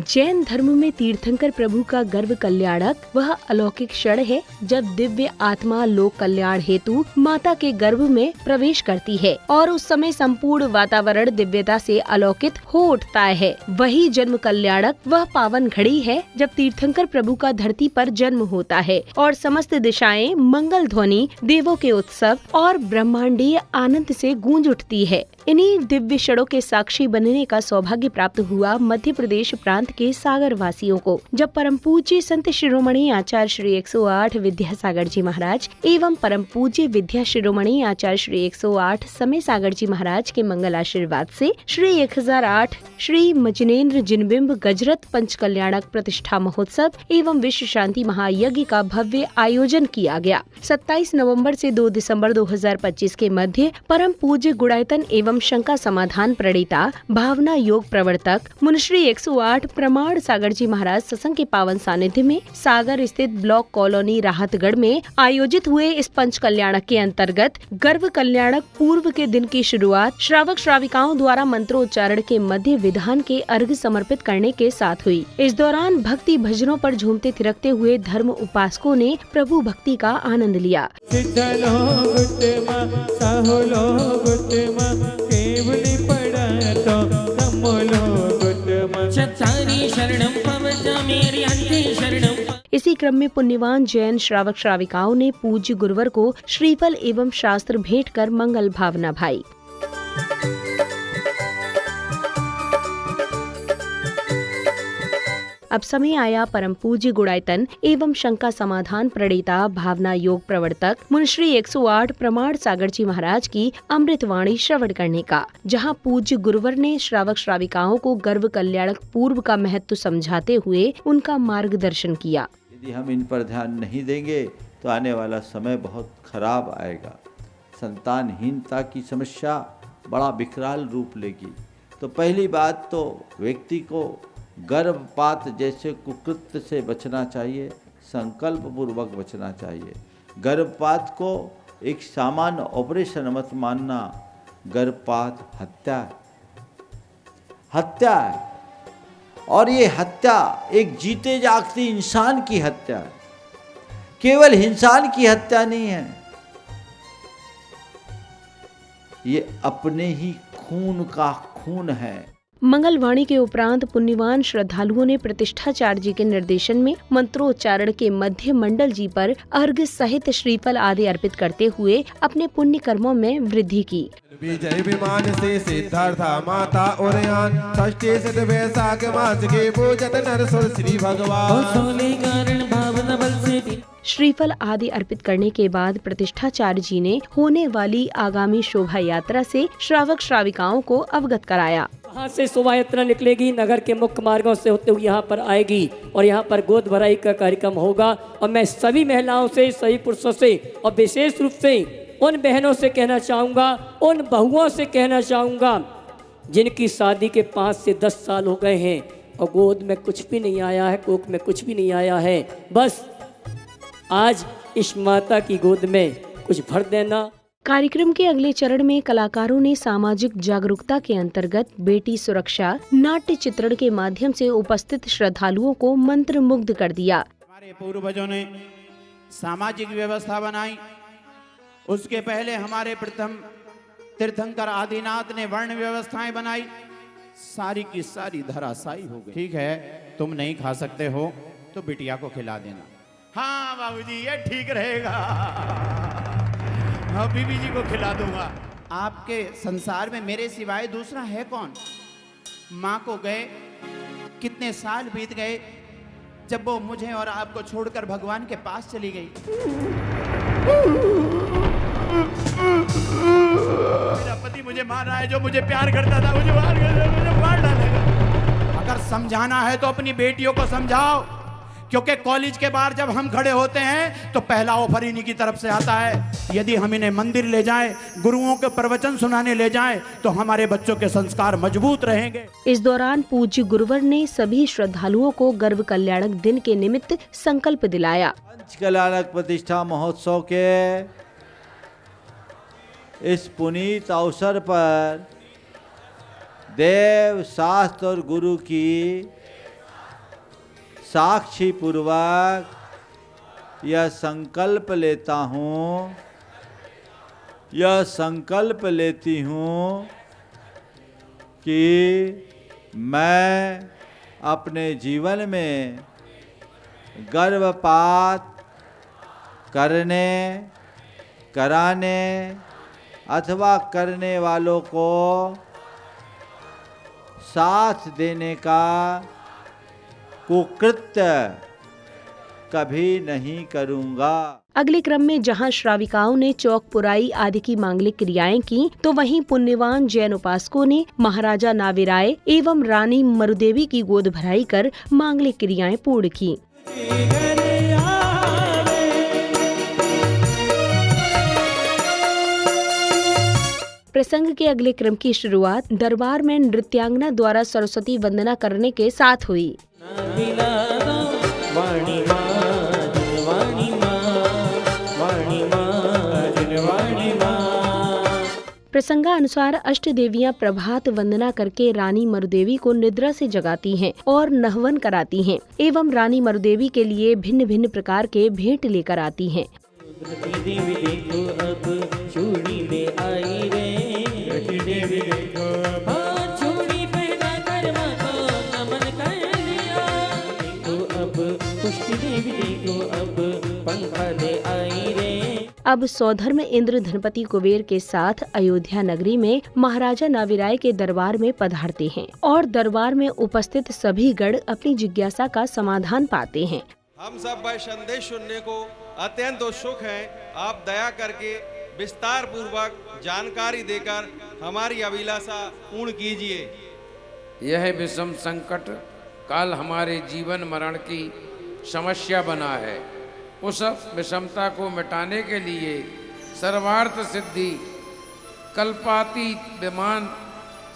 जैन धर्म में तीर्थंकर प्रभु का गर्भ कल्याणक वह अलौकिक क्षण है जब दिव्य आत्मा लोक कल्याण हेतु माता के गर्भ में प्रवेश करती है और उस समय संपूर्ण वातावरण दिव्यता से अलौकित हो उठता है। वही जन्म कल्याणक वह पावन घड़ी है जब तीर्थंकर प्रभु का धरती पर जन्म होता है और समस्त दिशाएं मंगल ध्वनि, देवों के उत्सव और ब्रह्मांडीय आनंद से गूंज उठती है। इन्हीं दिव्य क्षणों के साक्षी बनने का सौभाग्य प्राप्त हुआ मध्य प्रदेश प्रांत के सागर वासियों को, जब परम पूज्य संत शिरोमणि आचार्य श्री 108 विद्यासागर जी महाराज एवं परम पूज्य विद्या शिरोमणि आचार्य श्री 108 समय सागर जी महाराज के मंगल आशीर्वाद से श्री 1008 श्री मजनेन्द्र जिनबिंब गजरत पंच कल्याणक प्रतिष्ठा महोत्सव एवं विश्व शांति महायज्ञ का भव्य आयोजन किया गया। 27 नवंबर से 2 दिसंबर 2025 के मध्य परम पूज्य गुणायतन एवं शंका समाधान प्रणेता भावना योग प्रवर्तक मुनिश्री 108 प्रमाण सागर जी महाराज सत्संग के पावन सानिध्य में सागर स्थित ब्लॉक कॉलोनी राहतगढ़ में आयोजित हुए इस पंच कल्याणक के अंतर्गत गर्भ कल्याणक पूर्व के दिन की शुरुआत श्रावक श्राविकाओं द्वारा मंत्रोच्चारण के मध्य विधान के अर्घ समर्पित करने के साथ हुई। इस दौरान भक्ति भजनों पर झूमते थिरकते हुए धर्म उपासकों ने प्रभु भक्ति का आनंद लिया। इसी क्रम में पुण्यवान जैन श्रावक श्राविकाओं ने पूज्य गुरुवर को श्रीफल एवं शास्त्र भेंट कर मंगल भावना भाई। अब समय आया परम पूज्य गुणायतन एवं शंका समाधान प्रणेता भावना योग प्रवर्तक मुनिश्री 108 प्रमाण सागर जी महाराज की अमृतवाणी श्रवण करने का, जहां पूज्य गुरुवर ने श्रावक श्राविकाओं को गर्भ कल्याणक पूर्व का महत्व समझाते हुए उनका मार्गदर्शन किया। यदि हम इन पर ध्यान नहीं देंगे तो आने वाला समय बहुत खराब आएगा। संतानहीनता की समस्या बड़ा विकराल रूप लेगी। तो पहली बात तो व्यक्ति को गर्भपात जैसे कुकृत्य से बचना चाहिए, संकल्प पूर्वक बचना चाहिए। गर्भपात को एक सामान्य ऑपरेशन मत मानना। गर्भपात हत्या है और ये हत्या एक जीते जागते इंसान की हत्या है, केवल इंसान की हत्या नहीं है। ये अपने ही खून का खून है। मंगलवाणी के उपरांत पुण्यवान श्रद्धालुओं ने प्रतिष्ठाचार्य जी के निर्देशन में मंत्रोच्चारण के मध्य मंडल जी पर अर्घ सहित श्रीफल आदि अर्पित करते हुए अपने पुण्य कर्मों में वृद्धि की। विजय विमान से सिद्धार्था माता उरयान षष्ठी सिद्ध वैशाख मास के पूजत नरसुर श्री भगवान। श्रीफल आदि अर्पित करने के बाद प्रतिष्ठाचार्य जी ने होने वाली आगामी शोभा यात्रा से श्रावक श्राविकाओं को अवगत कराया। यहाँ से शोभा यात्रा निकलेगी, नगर के मुख्य मार्गों से होते हुए यहाँ पर आएगी और यहाँ पर गोद भराई का कार्यक्रम होगा। और मैं सभी महिलाओं से, सभी पुरुषों से और विशेष रूप से उन बहनों से कहना चाहूँगा, उन बहुओं से कहना चाहूँगा जिनकी शादी के 5 से 10 साल हो गए हैं और गोद में कुछ भी नहीं आया है, कोख में कुछ भी नहीं आया है, बस आज इस माता की गोद में कुछ भर देना। कार्यक्रम के अगले चरण में कलाकारों ने सामाजिक जागरूकता के अंतर्गत बेटी सुरक्षा नाट्य चित्रण के माध्यम से उपस्थित श्रद्धालुओं को मंत्र मुग्ध कर दिया। हमारे पूर्वजों ने सामाजिक व्यवस्था बनाई, उसके पहले हमारे प्रथम तीर्थंकर आदिनाथ ने वर्ण व्यवस्थाएं बनाई, सारी की सारी धराशायी हो गई। ठीक है, तुम नहीं खा सकते हो तो बिटिया को खिला देना। हाँ बाबूजी, ये ठीक रहेगा, हाँ बीबी जी को खिला दूंगा। आपके संसार में मेरे सिवाय दूसरा है कौन? माँ को गए कितने साल बीत गए जब वो मुझे और आपको छोड़कर भगवान के पास चली गई। मेरा पति मुझे मार रहा है, जो मुझे प्यार करता था मुझे मार डालेगा। अगर समझाना है तो अपनी बेटियों को समझाओ, क्योंकि कॉलेज के बाहर जब हम खड़े होते हैं तो पहला ऑफर इन्हीं की तरफ से आता है। यदि हम इन्हें मंदिर ले जाएं, गुरुओं के प्रवचन सुनाने ले जाएं, तो हमारे बच्चों के संस्कार मजबूत रहेंगे। इस दौरान पूज्य गुरुवर ने सभी श्रद्धालुओं को गर्भ कल्याणक दिन के निमित्त संकल्प दिलाया। पंच कल्याणक प्रतिष्ठा महोत्सव के इस पुनीत अवसर पर देव शास्त्र और गुरु की साक्षी पूर्वक यह संकल्प लेता हूँ, यह संकल्प लेती हूँ कि मैं अपने जीवन में गर्भपात करने, कराने अथवा करने वालों को साथ देने का कुकृत्य कभी नहीं करूँगा। अगले क्रम में जहां श्राविकाओं ने चौक पुराई आदि की मांगलिक क्रियाएं की, तो वहीं पुण्यवान जैन उपासकों ने महाराजा नाविराय एवं रानी मरुदेवी की गोद भराई कर मांगलिक क्रियाएं पूर्ण की। प्रसंग के अगले क्रम की शुरुआत दरबार में नृत्यांगना द्वारा सरस्वती वंदना करने के साथ हुई। प्रसंगानुसार अष्ट देवियां प्रभात वंदना करके रानी मरुदेवी को निद्रा से जगाती हैं और नहवन कराती हैं एवं रानी मरुदेवी के लिए भिन्न भिन्न प्रकार के भेंट लेकर आती हैं। अब सौधर्म इंद्र धनपति कुबेर के साथ अयोध्या नगरी में महाराजा नाविराय के दरबार में पधारते हैं और दरबार में उपस्थित सभी गण अपनी जिज्ञासा का समाधान पाते हैं। हम सब वह संदेश सुनने को अत्यंत उत्सुक हैं। आप दया करके विस्तार पूर्वक जानकारी देकर हमारी अभिलाषा पूर्ण कीजिए। यह विषम संकट काल हमारे जीवन मरण की समस्या बना है। उस विषमता को मिटाने के लिए सर्वार्थ सिद्धि कल्पातीत विमान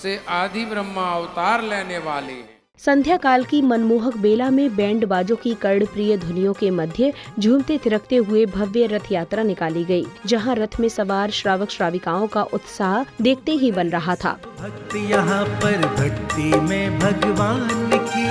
से आदि ब्रह्मा अवतार लेने वाले हैं। संध्या काल की मनमोहक बेला में बैंड बाजों की कर्णप्रिय ध्वनियों के मध्य झूमते थिरकते हुए भव्य रथ यात्रा निकाली गई, जहां रथ में सवार श्रावक श्राविकाओं का उत्साह देखते ही बन रहा था। भक्ति यहाँ पर भक्ति में भगवान की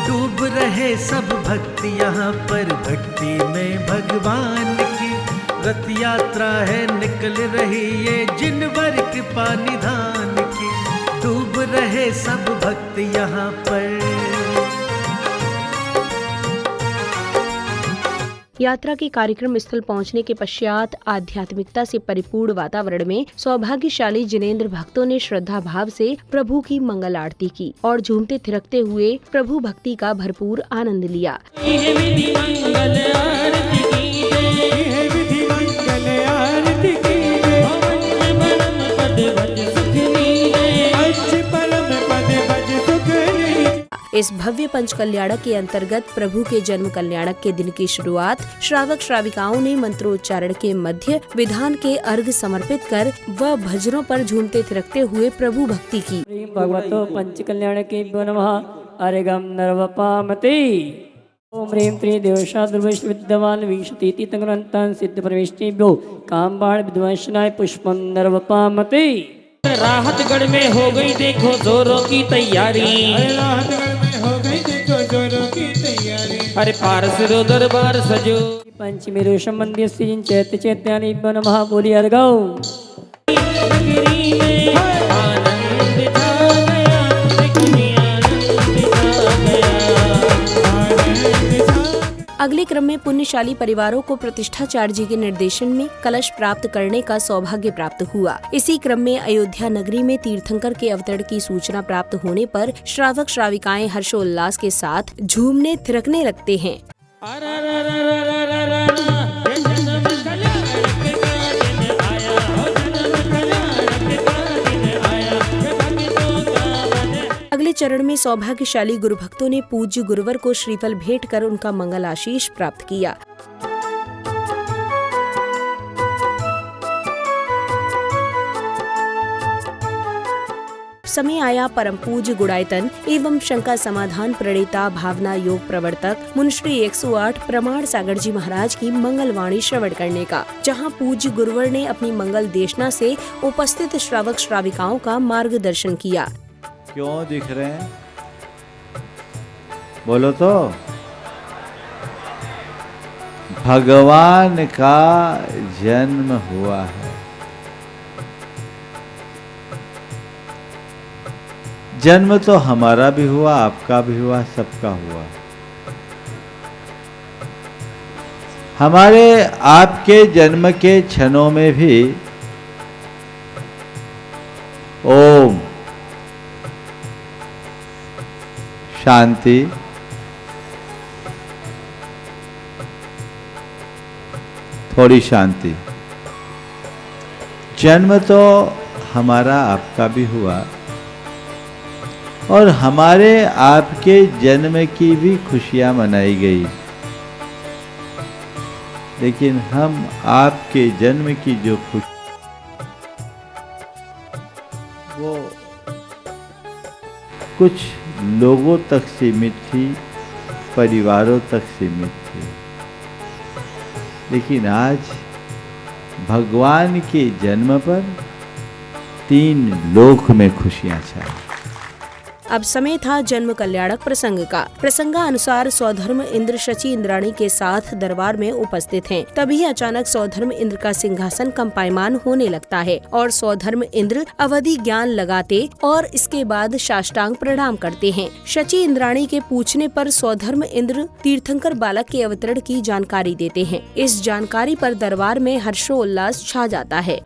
डूब रहे सब, भक्ति यहाँ पर भक्ति में भगवान की रथ यात्रा है निकल रही ये जिनवर कृपा निधान की, डूब रहे सब भक्त यहाँ पर। यात्रा के कार्यक्रम स्थल पहुंचने के पश्चात आध्यात्मिकता से परिपूर्ण वातावरण में सौभाग्यशाली जिनेंद्र भक्तों ने श्रद्धा भाव से प्रभु की मंगल आरती की और झूमते थिरकते हुए प्रभु भक्ति का भरपूर आनंद लिया। इस भव्य पंच कल्याणक के अंतर्गत प्रभु के जन्म कल्याणक के दिन की शुरुआत श्रावक श्राविकाओं ने मंत्रोच्चारण के मध्य विधान के अर्घ समर्पित कर व भजनों पर झूमते थिरकते हुए प्रभु भक्ति की। भगवतो पंच कल्याणके नमः। अरेगम नरवपामते ओम ह्रीं त्रीं देवशाद्रुवश विद्यमान विशतीति तंग्रंतान सिद्ध परमेष्टिभ्यो कामबाण विद्वांसनाय पुष्पम नरवपामते। राहतगढ़ में हो गई देखो जोरों की तैयारी, अरे पारस रो दरबार सजो। पंचमी रोषम मंदिर से चैत्य चैत्यानि नमः। बोली अर्गौ अगले क्रम में पुण्यशाली परिवारों को प्रतिष्ठाचार्य जी के निर्देशन में कलश प्राप्त करने का सौभाग्य प्राप्त हुआ। इसी क्रम में अयोध्या नगरी में तीर्थंकर के अवतरण की सूचना प्राप्त होने पर श्रावक श्राविकाएं हर्षोल्लास के साथ झूमने थिरकने लगते हैं। अगले चरण में सौभाग्यशाली गुरु भक्तों ने पूज्य गुरुवर को श्रीफल भेंट कर उनका मंगल आशीष प्राप्त किया। समय आया परम पूज्य गुणायतन एवं शंका समाधान प्रणेता भावना योग प्रवर्तक मुनिश्री 108 प्रमाण सागर जी महाराज की मंगलवाणी श्रवण करने का, जहां पूज्य गुरुवर ने अपनी मंगल देशना से उपस्थित श्रावक श्राविकाओं का मार्गदर्शन किया। क्यों दिख रहे हैं? बोलो तो। भगवान का जन्म हुआ है। जन्म तो हमारा भी हुआ, आपका भी हुआ, सबका हुआ। हमारे आपके जन्म के क्षणों में भी ओम शांति, थोड़ी शांति। जन्म तो हमारा आपका भी हुआ और हमारे आपके जन्म की भी खुशियां मनाई गई, लेकिन हम आपके जन्म की जो खुशी वो कुछ लोगों तक सीमित थी, परिवारों तक सीमित थी। लेकिन आज भगवान के जन्म पर 3 लोक में खुशियां छाई। अब समय था जन्म कल्याणक प्रसंग का। प्रसंगानुसार सौधर्म इंद्र शची इंद्राणी के साथ दरबार में उपस्थित हैं। तभी अचानक सौधर्म इंद्र का सिंहासन कंपायमान होने लगता है और सौधर्म इंद्र अवधि ज्ञान लगाते और इसके बाद साष्टांग प्रणाम करते हैं। शची इंद्राणी के पूछने पर सौधर्म इंद्र तीर्थंकर बालक के अवतरण की जानकारी देते हैं। इस जानकारी पर दरबार में हर्षोल्लास छा जाता है।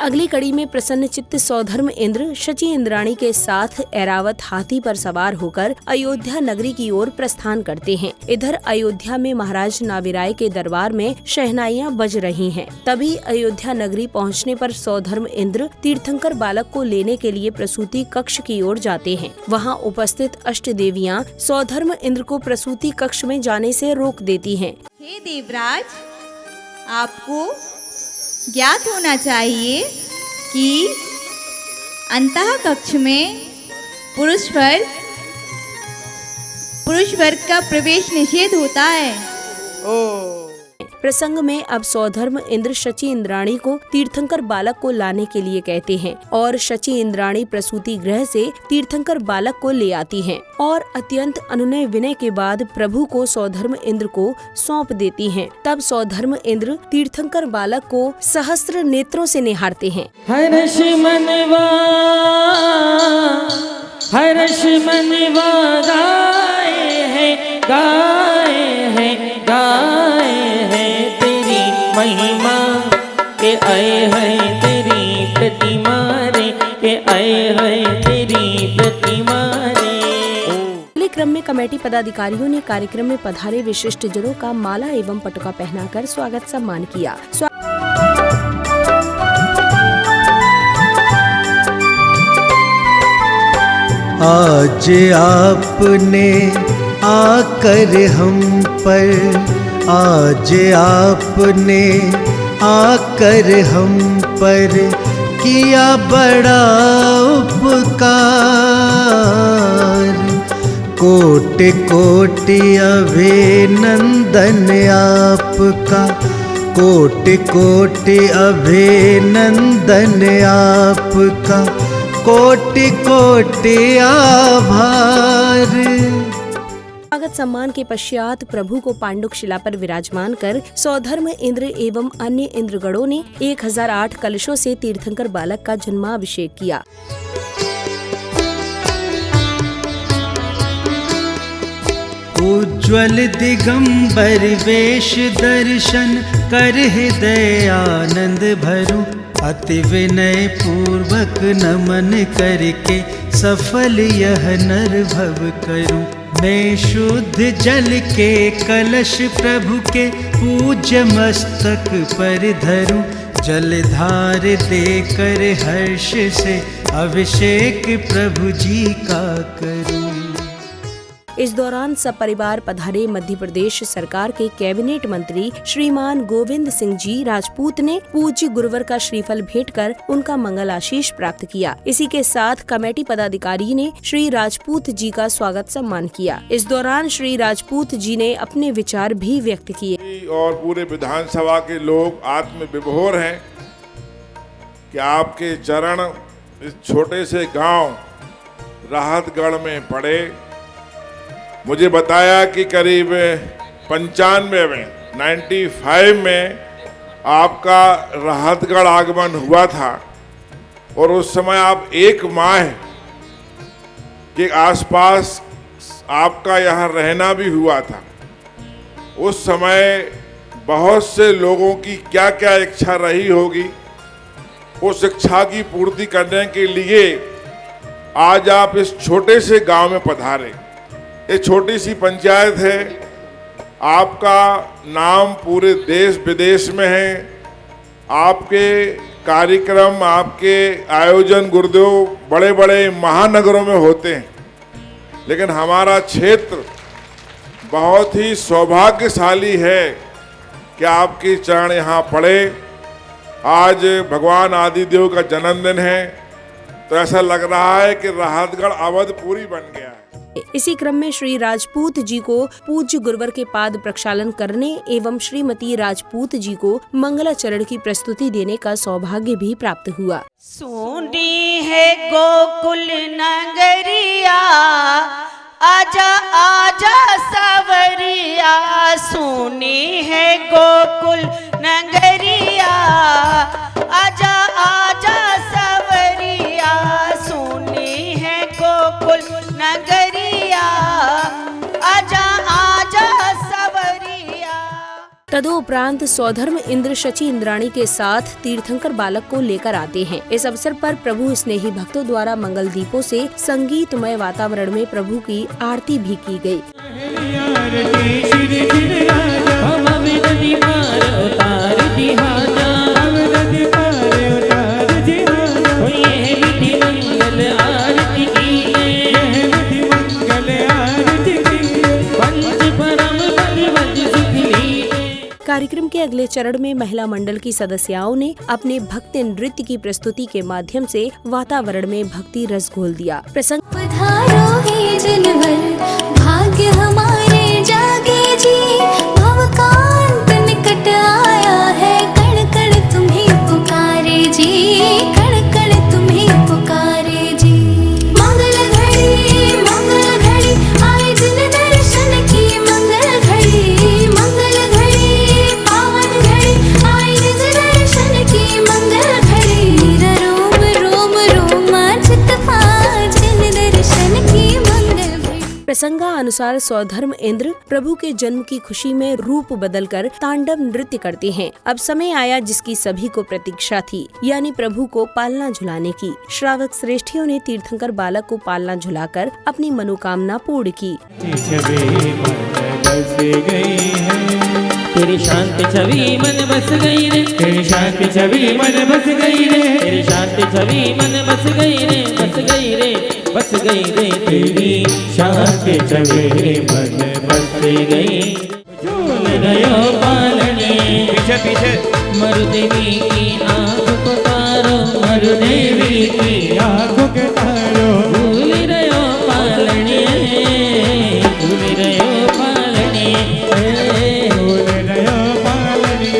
अगली कड़ी में प्रसन्न चित्त सौधर्म इंद्र शची इंद्राणी के साथ ऐरावत हाथी पर सवार होकर अयोध्या नगरी की ओर प्रस्थान करते हैं। इधर अयोध्या में महाराज नाविराय के दरबार में शहनाइयां बज रही हैं। तभी अयोध्या नगरी पहुंचने पर सौधर्म इंद्र तीर्थंकर बालक को लेने के लिए प्रसूति कक्ष की ओर जाते हैं। वहां उपस्थित अष्ट देवियां सौधर्म इंद्र को प्रसूति कक्ष में जाने से रोक देती हैं। हे देवराज, आपको ज्ञात होना चाहिए कि अंतः कक्ष में पुरुष वर्ग का प्रवेश निषेध होता है। प्रसंग में अब सौधर्म इंद्र शची इंद्राणी को तीर्थंकर बालक को लाने के लिए कहते हैं और शची इंद्राणी प्रसूति गृह से तीर्थंकर बालक को ले आती हैं और अत्यंत अनुनय विनय के बाद प्रभु को सौधर्म इंद्र को सौंप देती हैं। तब सौधर्म इंद्र तीर्थंकर बालक को सहस्त्र नेत्रों से निहारते हैं। हर्ष मनवा गाए हैं तेरी महिमा के आए हैं तेरी प्रतिमा रे, के आए हैं तेरी प्रतिमा रे। अगले क्रम में कमेटी पदाधिकारियों ने कार्यक्रम में पधारे विशिष्ट जनों का माला एवं पटुका पहनाकर स्वागत सम्मान किया। आज आपने आकर हम पर, आज आपने आकर हम पर किया बड़ा उपकार। कोटि कोटि अभिनंदन आपका, कोटि कोटि अभिनंदन आपका, कोटि कोटि आभार। स्वागत सम्मान के पश्चात प्रभु को पांडुक शिला पर विराजमान कर सौधर्म इंद्र एवं अन्य इंद्रगणों ने 1008 कलशों से तीर्थंकर बालक का जन्माभिषेक किया। उज्ज्वल दिगंबर वेश दर्शन कर हृदय आनंद भरूं, अति विनय पूर्वक नमन करके सफल यह नर भव करूं। मैं शुद्ध जल के कलश प्रभु के पूज्य मस्तक पर धरूं, जलधार देकर हर्ष से अभिषेक प्रभु जी का करूं। इस दौरान सपरिवार पधारे मध्य प्रदेश सरकार के कैबिनेट मंत्री श्रीमान गोविंद सिंह जी राजपूत ने पूज्य गुरुवर का श्रीफल भेंट कर उनका मंगल आशीष प्राप्त किया। इसी के साथ कमेटी पदाधिकारी ने श्री राजपूत जी का स्वागत सम्मान किया। इस दौरान श्री राजपूत जी ने अपने विचार भी व्यक्त किए। और पूरे विधानसभा के लोग आत्म विभोर हैं कि आपके चरण इस छोटे से गांव राहतगढ़ में पड़े। मुझे बताया कि करीब 95 में आपका राहतगढ़ आगमन हुआ था और उस समय आप 1 माह के आसपास आपका यहाँ रहना भी हुआ था। उस समय बहुत से लोगों की क्या क्या इच्छा रही होगी, उस इच्छा की पूर्ति करने के लिए आज आप इस छोटे से गांव में पधारे। ये छोटी सी पंचायत है, आपका नाम पूरे देश विदेश में है। आपके कार्यक्रम, आपके आयोजन गुरुदेव बड़े बड़े महानगरों में होते हैं, लेकिन हमारा क्षेत्र बहुत ही सौभाग्यशाली है कि आपके चरण यहाँ पड़े। आज भगवान आदिदेव का जन्मदिन है, तो ऐसा लग रहा है कि राहतगढ़ अवधपुरी बन गया है। इसी क्रम में श्री राजपूत जी को पूज्य गुरुवर के पाद प्रक्षालन करने एवं श्रीमती राजपूत जी को मंगलाचरण की प्रस्तुति देने का सौभाग्य भी प्राप्त हुआ। सुनी है गोकुल नगरिया, आजा आजा सवरिया। सुनी है गोकुल नगरिया, आजा आजा सवरिया। सुनी है गोकुल नगरिया, आजा आजा सवरिया। तदोपरांत सौधर्म इंद्र शची इंद्राणी के साथ तीर्थंकर बालक को लेकर आते हैं। इस अवसर पर प्रभु स्नेही भक्तों द्वारा मंगल दीपों से संगीतमय वातावरण में प्रभु की आरती भी की गई। कार्यक्रम के अगले चरण में महिला मंडल की सदस्याओं ने अपने भक्ति नृत्य की प्रस्तुति के माध्यम से वातावरण में भक्ति रस घोल दिया। प्रसंग भाग्य हमारे जागे जी, भवकांत निकट आया है, कण कण तुम्हें पुकारे जी, कण कण तुम्हें पुकारे जी। मंगल घड़ी आए जिन दर्शन की, मंगल घड़ी पावन घड़ी आए निज दर्शन की, मंगल घड़ी। रोम रोम रोमांचित पाँच जिन दर्शन की मंगल घड़ी। प्रसंगा अनुसार सौधर्म इंद्र प्रभु के जन्म की खुशी में रूप बदलकर तांडव नृत्य करते हैं। अब समय आया जिसकी सभी को प्रतीक्षा थी, यानी प्रभु को पालना झुलाने की। श्रावक श्रेष्ठियों ने तीर्थंकर बालक को पालना झुलाकर अपनी मनोकामना पूर्ण की। तेरी शांति छवि मन बस गई रे, तेरी शांति छवि मन बस गई रे, तेरी शांति छवि मन बस गई रे, बस गई रे, बस गई रे। तेरी शांति छवि मन बस गई। झूल गयो पालने पीछे पीछे, मरुदेवी की आँख को तारो, मरुदेवी की आँख को तारो। भूल रहो पालने, भूल रहो पालने, भूल रहो पालने।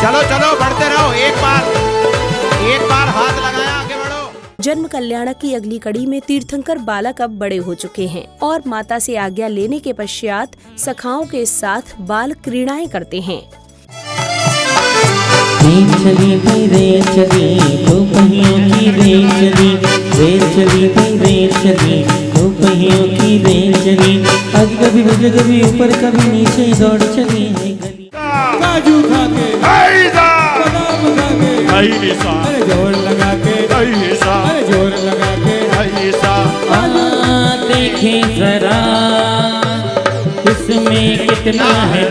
चलो चलो बढ़ते रहो, एक बार हाथ लगाया, आगे बढ़ो। जन्म कल्याणक की अगली कड़ी में तीर्थंकर बालक अब बड़े हो चुके हैं और माता से आज्ञा लेने के पश्चात सखाओं के साथ बाल क्रीड़ाएं करते हैं। रेल चली भाई रेल चली, दो पहियों की रेल चली, रेल चली भाई रेल चली, दो पहियों की रेल चली। आज कभी मुझे कभी ऊपर कभी नीचे दौड़ चली है गली। काजू खा के बादाम खा के, अरे जोर लगा के, अरे जोर लगा के। देखें जरा इसमें कितना है